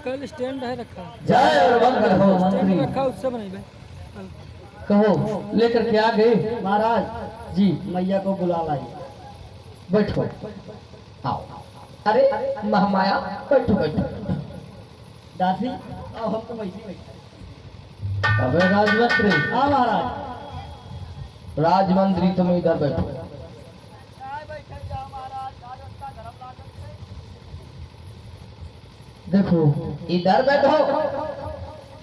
कल स्टैंड है रखा। जय और मंगल हो मंत्री। रखा उससे बनाई भाई। कहो लेकर के आ गए महाराज जी मैया को बुला लाई। बैठो आओ। अरे महामाया बैठो बैठो। दासी अब हम तो वैसे बैठे। अबे राजमंत्री। हाँ महाराज। राजमंत्री तुम इधर बैठो। देखो इधर बैठो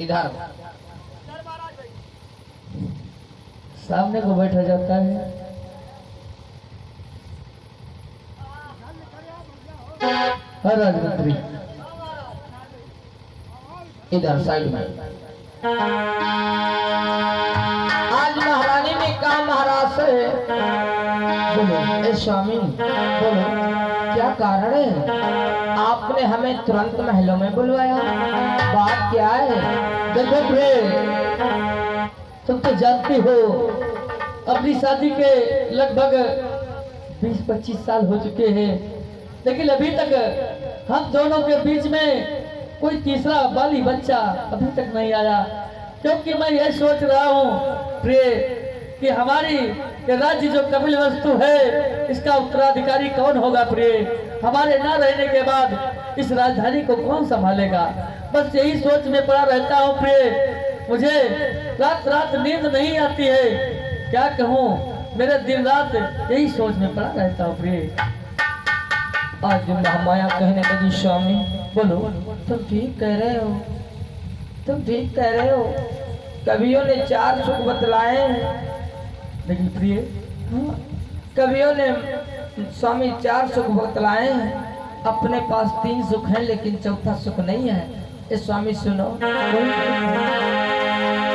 इधर। सामने को बैठा जाता है। हाँ राजमंत्री इधर साइड में। आज महारानी ने कहा महाराज से बोलो। ए स्वामी बोलो क्या कारण है आपने हमें तुरंत महलों में बुलवाया? बात क्या है? देखो तुम तो जानती हो अपनी शादी के लगभग 20-25 साल हो चुके हैं, लेकिन अभी तक हम दोनों के बीच में कोई तीसरा बाली बच्चा अभी तक नहीं आया। क्योंकि मैं यह सोच रहा हूँ प्रिय कि हमारी राज्य जो कपिल वस्तु है इसका उत्तराधिकारी कौन होगा प्रिय? हमारे ना रहने के बाद इस राजधानी को कौन संभालेगा? बस यही सोच में पड़ा रहता हूँ प्रिय। मुझे रात रात नींद नहीं आती है। क्या कहूँ मेरे दिन रात यही सोच में पड़ा रहता हूँ प्रिय। आज महामाया कहने लगी स्वामी बोलो तुम ठीक कह रहे हो, तुम ठीक कह रहे हो। कवियों ने 4 सुख बतलाए लेकिन प्रिय कवियों ने स्वामी 4 सुख बतलाए हैं। अपने पास 3 सुख हैं लेकिन चौथा सुख नहीं है। ए स्वामी सुनो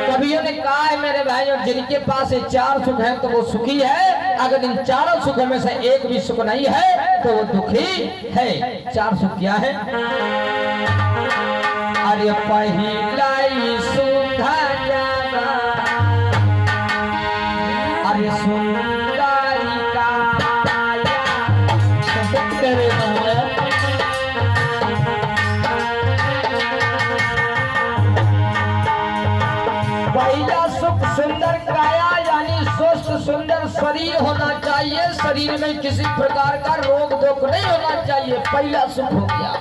कवियों ने कहा है मेरे भाइयों जिनके पास 4 सुख हैं तो वो सुखी है। अगर इन 4 सुखों में से एक भी सुख नहीं है तो वो दुखी है। 4 सुख क्या है? अरे पहिला सुख अरे सुंदरी काया करे पहिला सुख सुंदर काया यानी स्वस्थ सुंदर शरीर होना चाहिए। शरीर में किसी प्रकार का रोग दोष नहीं होना चाहिए। पहला सुख हो गया।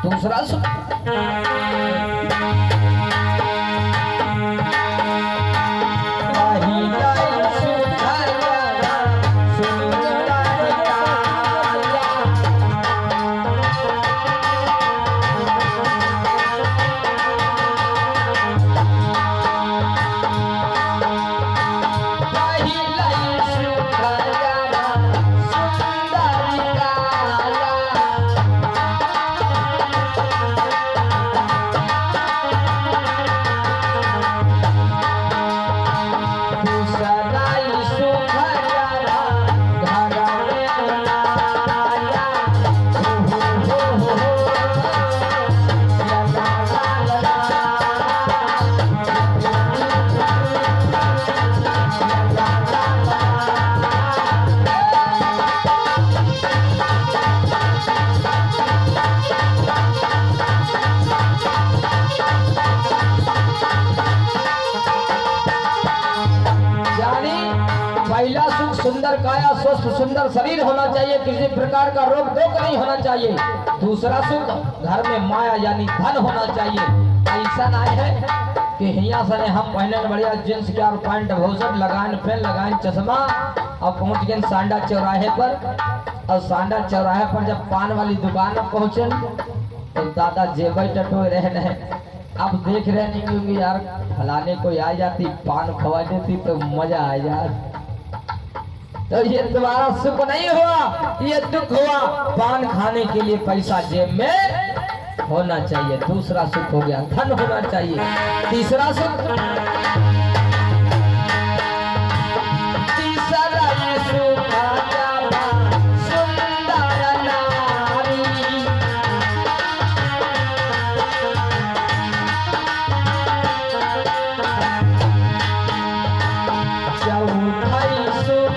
दूसरा सुख सुंदर काया स्वस्थ सुंदर शरीर होना चाहिए। किसी प्रकार का रोग दोष नहीं होना चाहिए। दूसरा सुख घर में माया यानी धन होना चाहिए। ऐसा नहीं है कि हिया सने हम पहने बढ़िया जींस के और पैंट भूसट लगाए पेन लगाए चश्मा और पहुंच गए सांडा चौराहे पर। और सांडा चौराहे पर जब पान वाली दुकान में पहुंचे तो दादा जेब टटोए रहे अब देख रहे नहीं होंगे यार, फलाने कोई आ जाती पान खवा देती तो मजा आ जाए। तो ये तुम्हारा सुख नहीं हुआ, ये दुख हुआ। पान खाने के लिए पैसा जेब में होना चाहिए। दूसरा सुख हो गया धन होना चाहिए। तीसरा सुख, तीसरा ये सुख सुंदर नारी। चौथाई सुख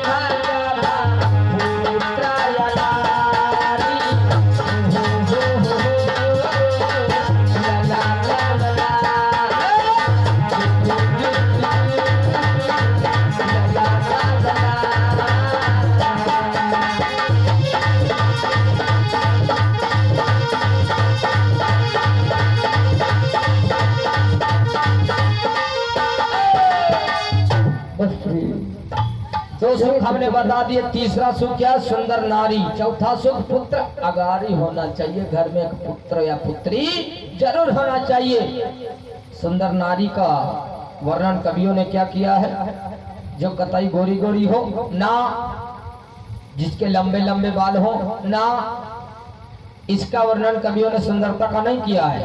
दो सुख हमने बता दिए। तीसरा सुख क्या? सुंदर नारी। चौथा सुख पुत्र अगारी होना चाहिए। घर में एक पुत्र या पुत्री जरूर होना चाहिए। सुंदर नारी का वर्णन कवियों ने क्या किया है? जो कतई गोरी गोरी हो ना, जिसके लंबे लंबे बाल हो ना, इसका वर्णन कवियों ने सुंदरता का नहीं किया है।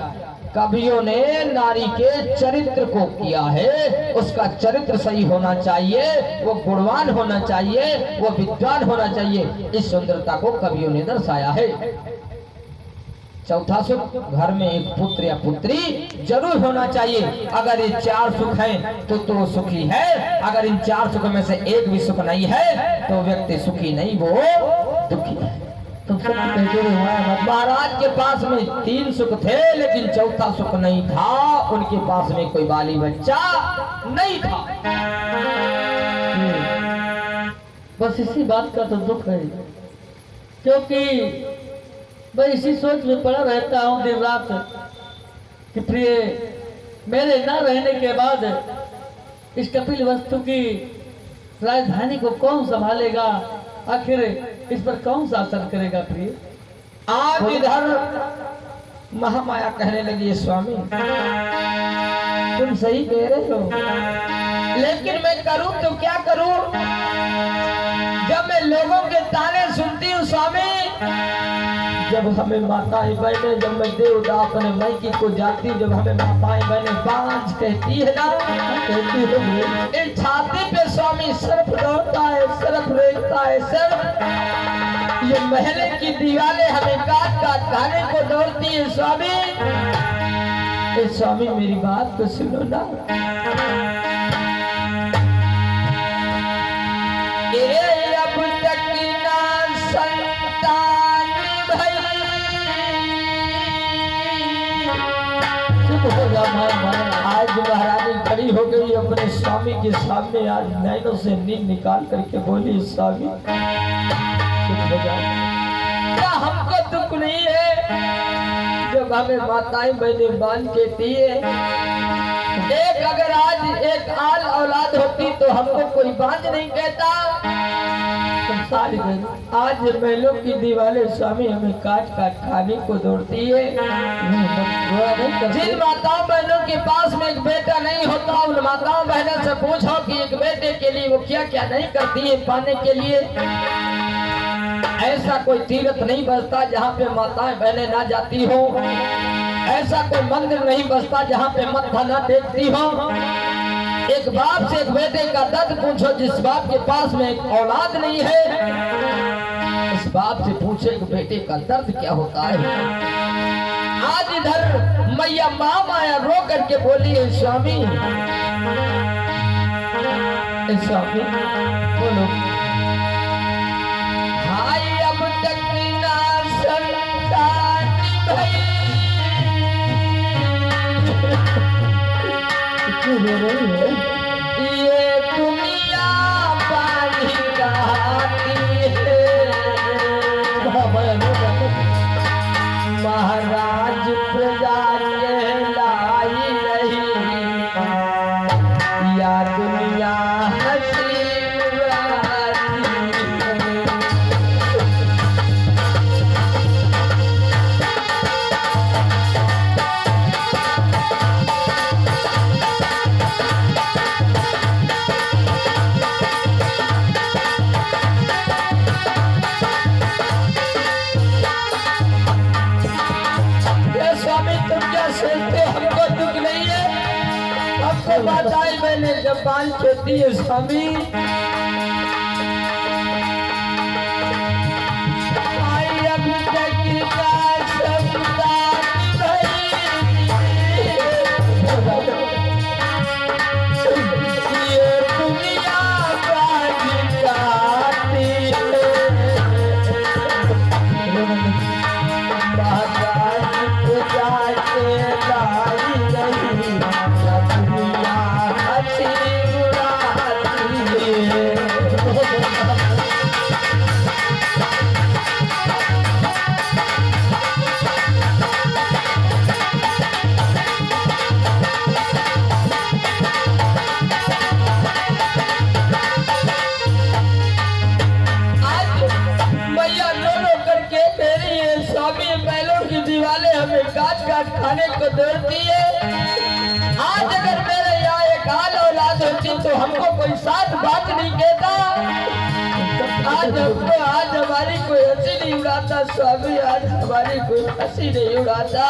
कवियों ने नारी के चरित्र को किया है। उसका चरित्र सही होना चाहिए, वो गुणवान होना चाहिए, वो विद्वान होना चाहिए। इस सुंदरता को कवियों ने दर्शाया है। चौथा सुख, घर में एक पुत्र या पुत्री जरूर होना चाहिए। अगर ये चार सुख हैं तो सुखी है। अगर इन चार सुख में से एक भी सुख नहीं है तो व्यक्ति सुखी नहीं, वो दुखी है। तो सुख कहते हुए महाराज के पास में तीन सुख थे लेकिन चौथा सुख नहीं था। उनके पास में कोई बाली बच्चा नहीं था। बस इसी बात का तो दुख है, क्योंकि मैं इसी सोच में पड़ा रहता हूँ दिन रात कि प्रिय मेरे ना रहने के बाद इस कपिल वस्तु की राजधानी को कौन संभालेगा, आखिर इस पर कौन सा असर करेगा प्रिय। आज इधर महामाया कहने लगी, स्वामी तुम सही कह रहे हो, लेकिन मैं करूं तो क्या करूं? जब मैं लोगों के ताने सुनती हूँ स्वामी, जब हमें माताएं बहने, जब मैं देवदा अपने मायके को जाती, जब हमें माताएं बहने बांझ कहती है ना, कहती है इस छाती पे स्वामी सर्फ दौड़ता है, सर्फ रेंगता है, सर्फ। ये महले की दीवारें हमें काट काट खाने को दौड़ती है स्वामी। स्वामी मेरी बात तो सुनो ना। अब तक ना संतान भई, आज महारानी खड़ी हो गई अपने स्वामी के सामने। आज नैनों से नींद निकाल करके बोली, स्वामी क्या हमको दुख नहीं है जब हमें माताएं बहनें बांध के दिए? एक अगर आज एक आल औलाद होती तो हमको कोई बांझ नहीं कहता। आज महलों की दीवारें स्वामी हमें काट काट खाने को दौड़ती है। जिन माताओं बहनों के पास में एक बेटा नहीं होता, उन माताओं बहनों से पूछो कि एक बेटे के लिए वो क्या क्या नहीं करती है पाने के लिए। ऐसा कोई तीर्थ नहीं बसता जहाँ पे माताएं बहनें ना जाती हो। ऐसा कोई मंदिर नहीं बसता जहाँ पे मत्था ना टेकती हो। एक बाप से एक बेटे का दर्द पूछो, जिस बाप के पास में एक औलाद नहीं है, इस बाप से पूछो एक बेटे का दर्द क्या होता है। आज इधर मैया महामाया रो करके बोली है, स्वामी स्वामी बोलो, हाय अब तक ना संतान भई, ये दुनिया पानी गाती है। महाराज प्रजा कहलाई नहीं, या दुनिया हंसी उड़ाती है। हमको बताई मैंने जब बाल खेती है स्वामी आई अब तक का सबदा ये दुनिया हमें काट काट खाने को दौड़ती है। आज अगर मेरे यहाँ एक हाल औलाद होती तो हमको कोई साथ बात नहीं कहता। आज हमारी कोई हंसी नहीं उड़ाता स्वामी, आज हमारी कोई हंसी नहीं उड़ाता।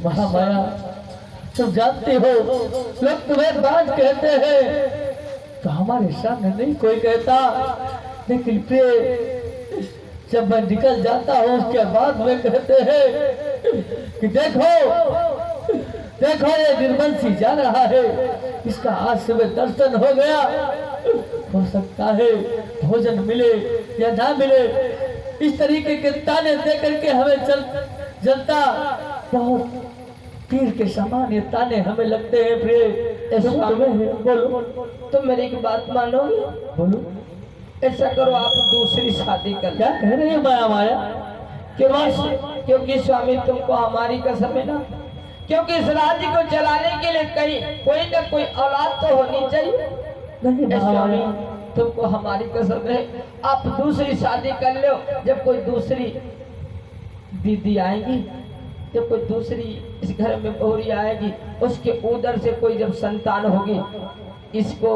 महामाया तुम जानते हो लोग तुम्हें बाज कहते हैं तो हमारे सामने नहीं कोई कहता, लेकिन प्रिय जब मैं निकल जाता हूँ उसके बाद में कहते हैं कि देखो देखो ये निर्बंसी जा रहा है, इसका आज सुबह दर्शन हो गया, हो सकता है भोजन मिले या ना मिले। इस तरीके के ताने दे करके हमें जनता बहुत तीर के समान ये ताने हमें लगते हैं। प्रिय बोलो तुम मेरी एक बात मानोगे? बोलो। ऐसा करो आप दूसरी शादी कर। क्या कह रहे हैं माया माया? क्योंकि स्वामी तुमको हमारी कसम है ना, क्योंकि इस राज्य को चलाने के लिए कहीं कोई ना कोई औलाद तो होनी चाहिए। नहीं स्वामी तुमको हमारी कसम है, आप दूसरी शादी कर लो। जब कोई दूसरी दीदी आएगी, जब कोई दूसरी इस घर में बहुरी आएगी, उसके उधर से कोई जब संतान होगी, इसको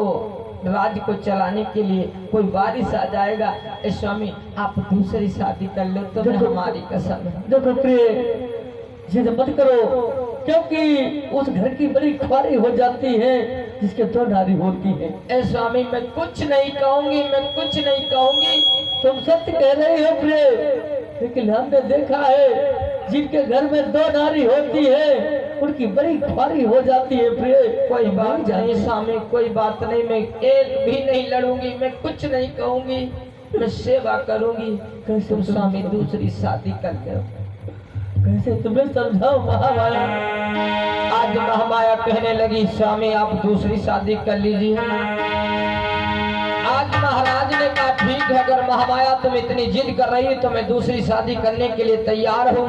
राज्य को चलाने के लिए कोई वारिस आ जाएगा। स्वामी आप दूसरी शादी कर लो तो मैं हमारी कसम है। देखो प्रिय जिद मत करो, क्योंकि उस घर की बड़ी ख्वारी हो जाती है जिसके दो नारी होती है। स्वामी मैं कुछ नहीं कहूंगी, मैं कुछ नहीं कहूंगी। तुम सत्य कह रहे हो प्रिय, लेकिन हमने देखा है जिनके घर में दो नारी होती है उनकी बड़ी ख्वारी हो जाती है। प्रिय कोई बात नहीं स्वामी, कोई बात नहीं, मैं एक भी नहीं लड़ूंगी, मैं कुछ नहीं कहूंगी, मैं सेवा करूंगी। तुम स्वामी दूसरी शादी कर लो। कैसे तुम्हें समझाओ महामाया? आज महामाया कहने लगी स्वामी आप दूसरी शादी कर लीजिए। आज महाराज ने कहा ठीक है, अगर महामाया तुम इतनी जिद कर रही है तो मैं दूसरी शादी करने के लिए तैयार हूँ।